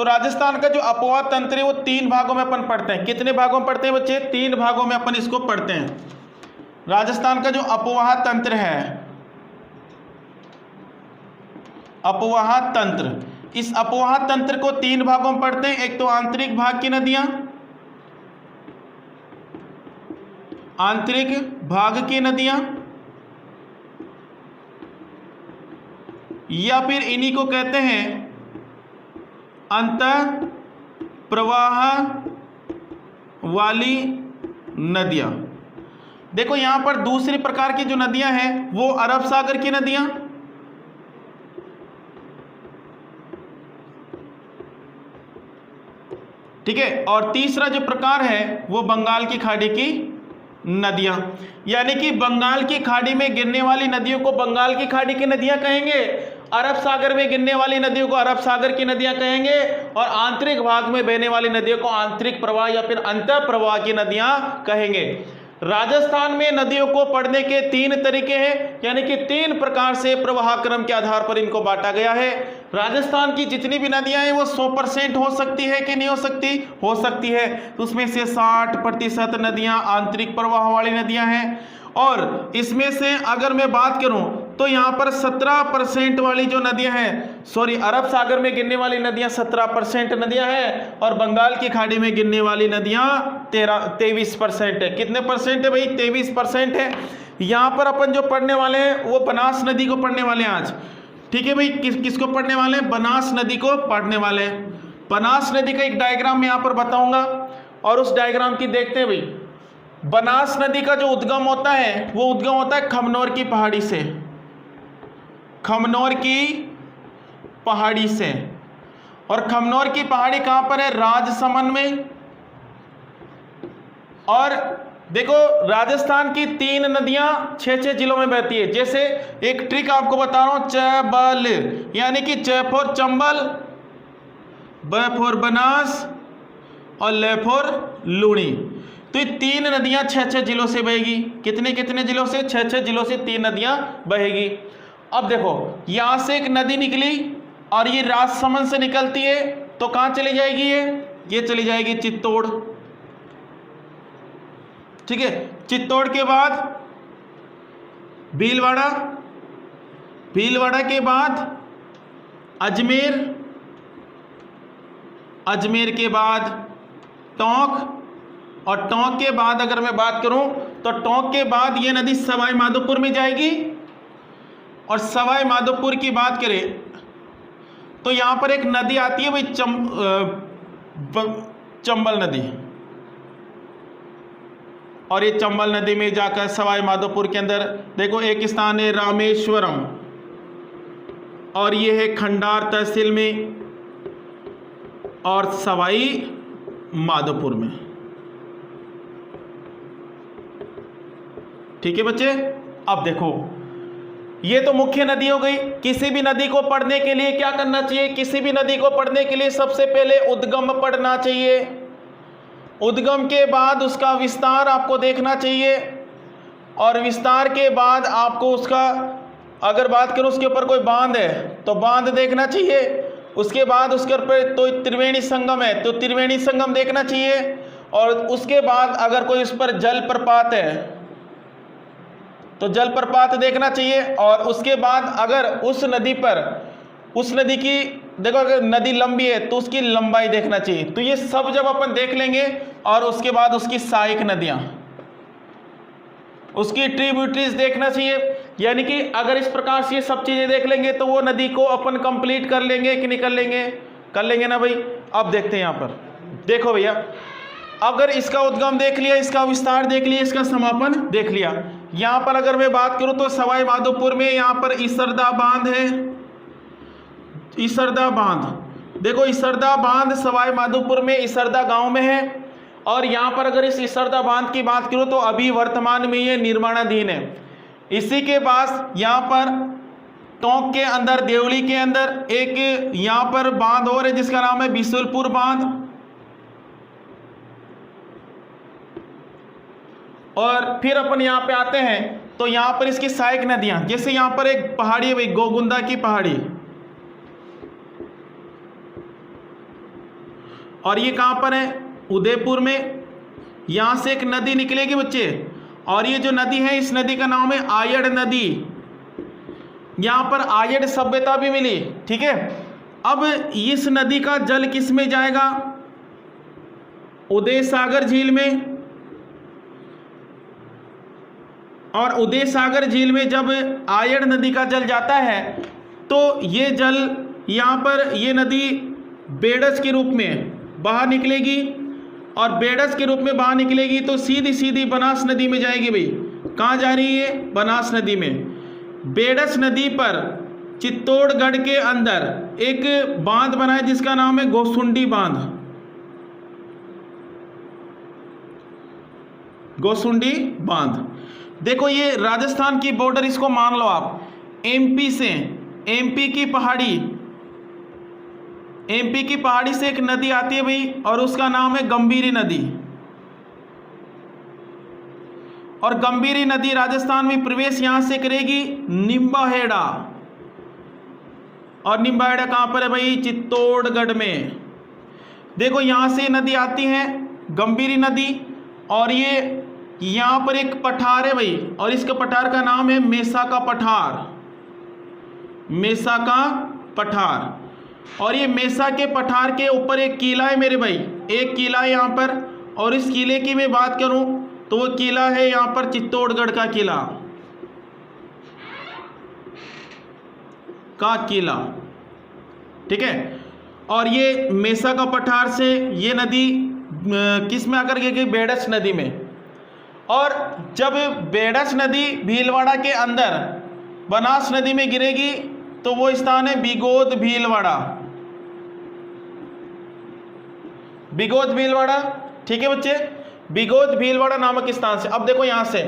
तो राजस्थान का जो अपवाह तंत्र है वो 3 भागों में अपन पढ़ते हैं। कितने भागों में पढ़ते हैं बच्चे? 3 भागों में अपन इसको पढ़ते हैं। राजस्थान का जो अपवाह तंत्र है, अपवाह तंत्र, इस अपवाह तंत्र को 3 भागों में पढ़ते हैं। एक तो आंतरिक भाग की नदियां, आंतरिक भाग की नदियां, या फिर इन्हीं को कहते हैं अंतः प्रवाह वाली नदियां। देखो यहां पर दूसरी प्रकार की जो नदियां हैं वो अरब सागर की नदियां, ठीक है, और तीसरा जो प्रकार है वो बंगाल की खाड़ी की नदियां। यानी कि बंगाल की खाड़ी में गिरने वाली नदियों को बंगाल की खाड़ी की नदियां कहेंगे, अरब सागर में गिरने वाली नदियों को अरब सागर की नदियां कहेंगे, और आंतरिक भाग में बहने वाली नदियों को आंतरिक प्रवाह या फिर अंतः प्रवाह की नदियां कहेंगे। राजस्थान में नदियों को पढ़ने के 3 तरीके हैं, यानी कि 3 प्रकार से प्रवाह क्रम के आधार पर इनको बांटा गया है। राजस्थान की जितनी भी नदियां हैं वो 100% हो सकती है कि नहीं हो सकती? हो सकती है। तो उसमें से 60% नदियां आंतरिक प्रवाह वाली नदियां हैं, और इसमें से अगर मैं बात करूं तो यहां पर 17% वाली जो नदियां हैं, सॉरी, अरब सागर में गिरने वाली नदियां 17% नदियां हैं, और बंगाल की खाड़ी में गिरने वाली नदियां 23% है। कितने परसेंट है भाई? 23% है। यहां पर अपन जो पढ़ने वाले हैं वो बनास नदी को पढ़ने वाले हैं आज, ठीक है भाई। किसको पढ़ने वाले हैं? बनास नदी को पढ़ने वाले हैं। बनास नदी का एक डायग्राम मैं यहां पर बताऊंगा, और उस डायग्राम की देखते हैं भाई। बनास नदी का जो उद्गम होता है वो उद्गम होता है खमनोर की पहाड़ी से, खमनोर की पहाड़ी से। और खमनोर की पहाड़ी कहां पर है? राजसमंद में। और देखो राजस्थान की 3 नदियां 6-6 जिलों में बहती है। जैसे एक ट्रिक आपको बता रहा हूं, चबल, यानी कि च फॉर चंबल, ब फॉर बनास और ल फॉर लूणी। तो ये 3 नदियां 6-6 जिलों से बहेगी। कितने कितने जिलों से? 6-6 जिलों से 3 नदियां बहेगी। अब देखो यहां से एक नदी निकली और ये राजसमंद से निकलती है, तो कहां चली जाएगी? ये चली जाएगी चित्तौड़, ठीक है। चित्तौड़ के बाद भीलवाड़ा, भीलवाड़ा के बाद अजमेर, अजमेर के बाद टोंक, और टोंक के बाद अगर मैं बात करूं तो टोंक के बाद ये नदी सवाई माधोपुर में जाएगी। और सवाई माधोपुर की बात करें तो यहां पर एक नदी आती है भाई, चंबल नदी। और ये चंबल नदी में जाकर सवाई माधोपुर के अंदर देखो एक स्थान है रामेश्वरम, और ये है खंडार तहसील में और सवाई माधोपुर में, ठीक है बच्चे। अब देखो ये तो मुख्य नदी हो गई। किसी भी नदी को पढ़ने के लिए क्या करना चाहिए? किसी भी नदी को पढ़ने के लिए सबसे पहले उद्गम पढ़ना चाहिए। उद्गम के बाद उसका विस्तार आपको देखना चाहिए, और विस्तार के बाद आपको उसका, अगर बात करूं उसके ऊपर कोई बांध है तो बांध देखना चाहिए। उसके बाद उसके ऊपर तो त्रिवेणी संगम है तो त्रिवेणी संगम देखना चाहिए, और उसके बाद अगर कोई उस पर जलप्रपात है तो जलप्रपात देखना चाहिए। और उसके बाद अगर उस नदी पर, उस नदी की, देखो अगर नदी लंबी है तो उसकी लंबाई देखना चाहिए। तो ये सब जब अपन देख लेंगे, और उसके बाद उसकी सहायक नदियां, उसकी ट्रिब्यूटरीज देखना चाहिए। यानी कि अगर इस प्रकार से ये सब चीजें देख लेंगे तो वो नदी को अपन कंप्लीट कर लेंगे कि नहीं कर लेंगे? कर लेंगे ना भाई। अब देखते हैं यहां पर, देखो भैया, अगर इसका उद्गम देख लिया, इसका विस्तार देख लिया, इसका समापन देख लिया। यहां पर अगर मैं बात करूं तो सवाई माधोपुर में यहां पर इसरदा बांध है, इसरदा बांध। देखो इसरदा बांध सवाई माधोपुर में इसरदा गांव में है, और यहां पर अगर इस इसरदा बांध की बात करूं तो अभी वर्तमान में ये निर्माणाधीन है। इसी के पास यहां पर टोंक के अंदर, देवली के अंदर एक यहां पर बांध और है जिसका नाम है बिशुलपुर बांध। और फिर अपन यहाँ पे आते हैं तो यहाँ पर इसकी सहायक नदियाँ, जैसे यहाँ पर एक पहाड़ी है भाई, गोगुंदा की पहाड़ी, और ये कहाँ पर है, उदयपुर में। यहाँ से एक नदी निकलेगी बच्चे, और ये जो नदी है इस नदी का नाम है आयड़ नदी। यहाँ पर आयड़ सभ्यता भी मिली, ठीक है। अब इस नदी का जल किस में जाएगा, उदय सागर झील में। और उदय सागर झील में जब आयड़ नदी का जल जाता है तो ये जल यहाँ पर, ये नदी बेड़स के रूप में बाहर निकलेगी, और बेड़स के रूप में बाहर निकलेगी तो सीधी सीधी बनास नदी में जाएगी। भाई कहाँ जा रही है, बनास नदी में। बेड़स नदी पर चित्तौड़गढ़ के अंदर एक बांध बना है जिसका नाम है गोसुंडी बांध। गोसुंडी बांध, देखो ये राजस्थान की बॉर्डर, इसको मान लो आप। एमपी से, एमपी की पहाड़ी से एक नदी आती है भाई, और उसका नाम है गंभीरी नदी। और गंभीरी नदी राजस्थान में प्रवेश यहां से करेगी निम्बाहेड़ा। और निम्बाहेड़ा कहां पर है भाई, चित्तौड़गढ़ में। देखो यहां से नदी आती है गंभीरी नदी, और ये यहां पर एक पठार है भाई, और इसके पठार का नाम है मेसा का पठार। मेसा का पठार, और ये मेसा के पठार के ऊपर एक किला है मेरे भाई, एक किला है यहाँ पर। और इस किले की मैं बात करूं तो वो किला है यहाँ पर चित्तौड़गढ़ का किला, ठीक है। और ये मेसा का पठार से ये नदी किस में आकर के गई, बेड़स नदी में। और जब बेड़स नदी भीलवाड़ा के अंदर बनास नदी में गिरेगी तो वो स्थान है बिगोद भीलवाड़ा। बिगोद भीलवाड़ा, ठीक है बच्चे, बिगोद भीलवाड़ा नामक स्थान से। अब देखो यहां से,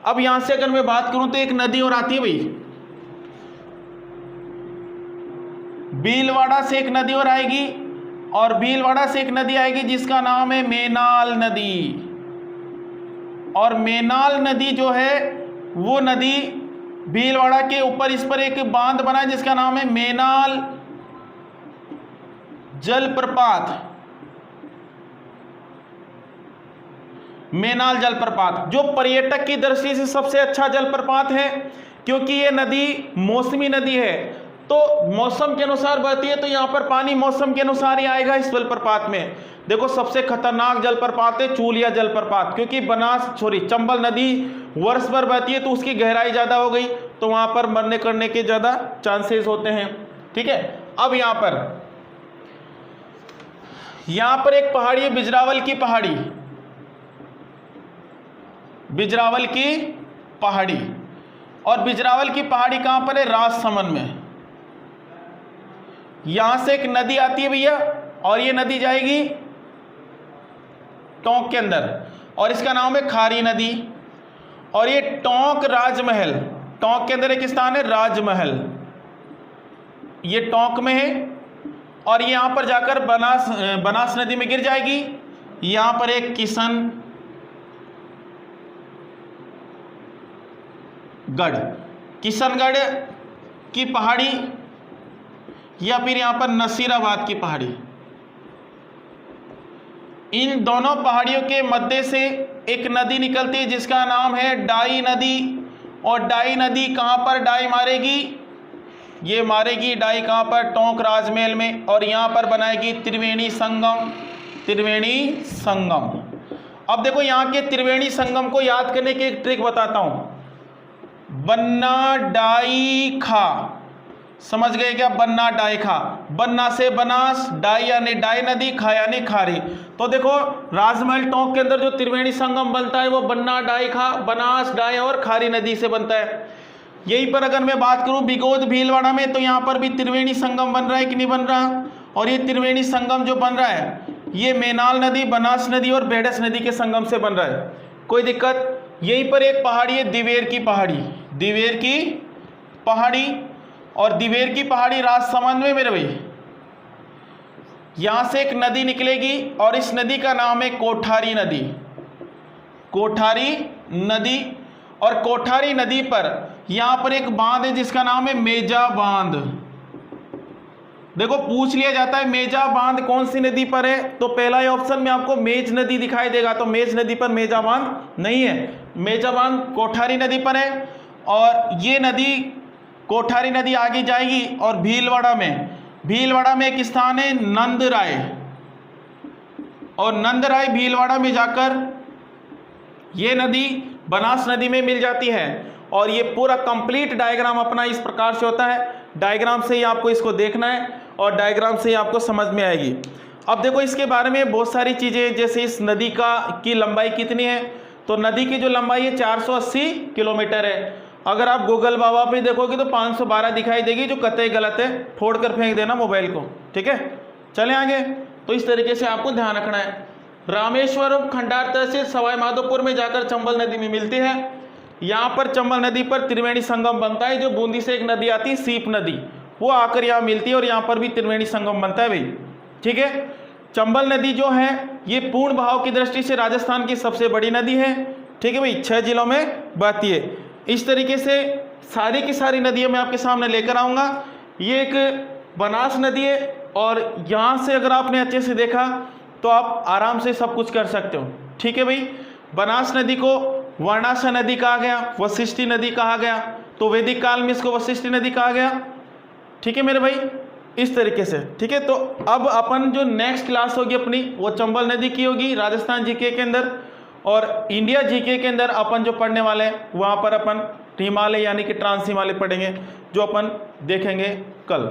अब यहां से अगर मैं बात करूं तो एक नदी और आती है भाई, भीलवाड़ा से एक नदी और आएगी, और भीलवाड़ा से एक नदी आएगी जिसका नाम है मेनाल नदी। और मेनाल नदी जो है वो नदी भीलवाड़ा के ऊपर, इस पर एक बांध बना है जिसका नाम है मेनाल जलप्रपात। मेनाल जलप्रपात जो पर्यटक की दृष्टि से सबसे अच्छा जलप्रपात है, क्योंकि ये नदी मौसमी नदी है, तो मौसम के अनुसार बहती है, तो यहाँ पर पानी मौसम के अनुसार ही आएगा इस जलप्रपात में। देखो सबसे खतरनाक जलप्रपात है चूलिया जलप्रपात, क्योंकि चंबल नदी वर्ष भर बहती है तो उसकी गहराई ज्यादा हो गई, तो वहां पर मरने करने के ज्यादा चांसेस होते हैं, ठीक है। अब यहां पर एक पहाड़ी है, बिजरावल की पहाड़ी। बिजरावल की पहाड़ी, और बिजरावल की पहाड़ी कहां पर है, राजसमंद में। यहां से एक नदी आती है भैया, और ये नदी जाएगी टोंक के अंदर, और इसका नाम है खारी नदी। और ये टोंक राजमहल, टोंक के अंदर एक स्थान है राजमहल, ये टोंक में है। और ये यहां पर जाकर बनास नदी में गिर जाएगी। यहां पर एक किशनगढ़ की पहाड़ी, या फिर यहां पर नसीराबाद की पहाड़ी। इन दोनों पहाड़ियों के मध्य से एक नदी निकलती है जिसका नाम है डाई नदी। और डाई नदी कहां पर डाई मारेगी, ये मारेगी डाई कहां पर, टोंक राजमहल में। और यहां पर बनाएगी त्रिवेणी संगम। अब देखो यहां के त्रिवेणी संगम को याद करने की एक ट्रिक बताता हूं। बन्ना डाई खा, समझ गए क्या, बन्ना डाई खा। बन्ना से बनास, डाई यानी डाई नदी, खा यानी खारी। तो देखो राजमहल टोंक के अंदर जो त्रिवेणी संगम बनता है वो बन्ना डाई खा, बनास, डाई और खारी नदी से बनता है। यहीं पर अगर मैं बात करूं बिगोद भीलवाड़ा में, तो यहाँ पर भी त्रिवेणी संगम बन रहा है कि नहीं बन रहा। और ये त्रिवेणी संगम जो बन रहा है ये मेनाल नदी, बनास नदी और बेड़स नदी के संगम से बन रहा है, कोई दिक्कत। यहीं पर एक पहाड़ी है दिवेर की पहाड़ी, और दिवेर की पहाड़ी राजसमंद में मेरे भाई। यहां से एक नदी निकलेगी और इस नदी का नाम है कोठारी नदी। और कोठारी नदी पर यहां पर एक बांध है जिसका नाम है मेजा बांध। देखो पूछ लिया जाता है मेजा बांध कौन सी नदी पर है, तो पहला ही ऑप्शन में आपको मेज नदी दिखाई देगा, तो मेज नदी पर मेजा बांध नहीं है। मेजा बांध कोठारी नदी पर है, और ये नदी कोठारी नदी आगे जाएगी और भीलवाड़ा में एक स्थान है नंदराय, और नंदराय भीलवाड़ा में जाकर ये नदी बनास नदी में मिल जाती है। और ये पूरा कंप्लीट डायग्राम अपना इस प्रकार से होता है, डायग्राम से ही आपको इसको देखना है और डायग्राम से ही आपको समझ में आएगी। अब देखो इसके बारे में बहुत सारी चीज़ें, जैसे इस नदी की लंबाई कितनी है, तो नदी की जो लंबाई है 480 किलोमीटर है। अगर आप गूगल बाबा पे देखोगे तो 512 दिखाई देगी, जो कतई गलत है, फोड़ कर फेंक देना मोबाइल को, ठीक है। चलें आगे। तो इस तरीके से आपको ध्यान रखना है। रामेश्वरम खंडार तहसील सवाई माधोपुर में जाकर चंबल नदी में मिलती है। यहाँ पर चंबल नदी पर त्रिवेणी संगम बनता है, जो बूंदी से एक नदी आती है सीप नदी, वो आकर यहाँ मिलती है, और यहाँ पर भी त्रिवेणी संगम बनता है भाई, ठीक है। चंबल नदी जो है ये पूर्ण बहाव की दृष्टि से राजस्थान की सबसे बड़ी नदी है, ठीक है भाई, 6 जिलों में बहती है। इस तरीके से सारी की सारी नदियाँ मैं आपके सामने लेकर आऊँगा। ये एक बनास नदी है, और यहाँ से अगर आपने अच्छे से देखा तो आप आराम से सब कुछ कर सकते हो, ठीक है भाई। बनास नदी को वर्णासा नदी कहा गया, वशिष्ठी नदी कहा गया, तो वैदिक काल में इसको वशिष्ठी नदी कहा गया, ठीक है मेरे भाई, इस तरीके से, ठीक है। तो अब अपन जो नेक्स्ट क्लास होगी अपनी वो चंबल नदी की होगी राजस्थान जीके के अंदर, और इंडिया जीके के अंदर अपन जो पढ़ने वाले हैं वहाँ पर अपन हिमालय यानी कि ट्रांस हिमालय पढ़ेंगे, जो अपन देखेंगे कल।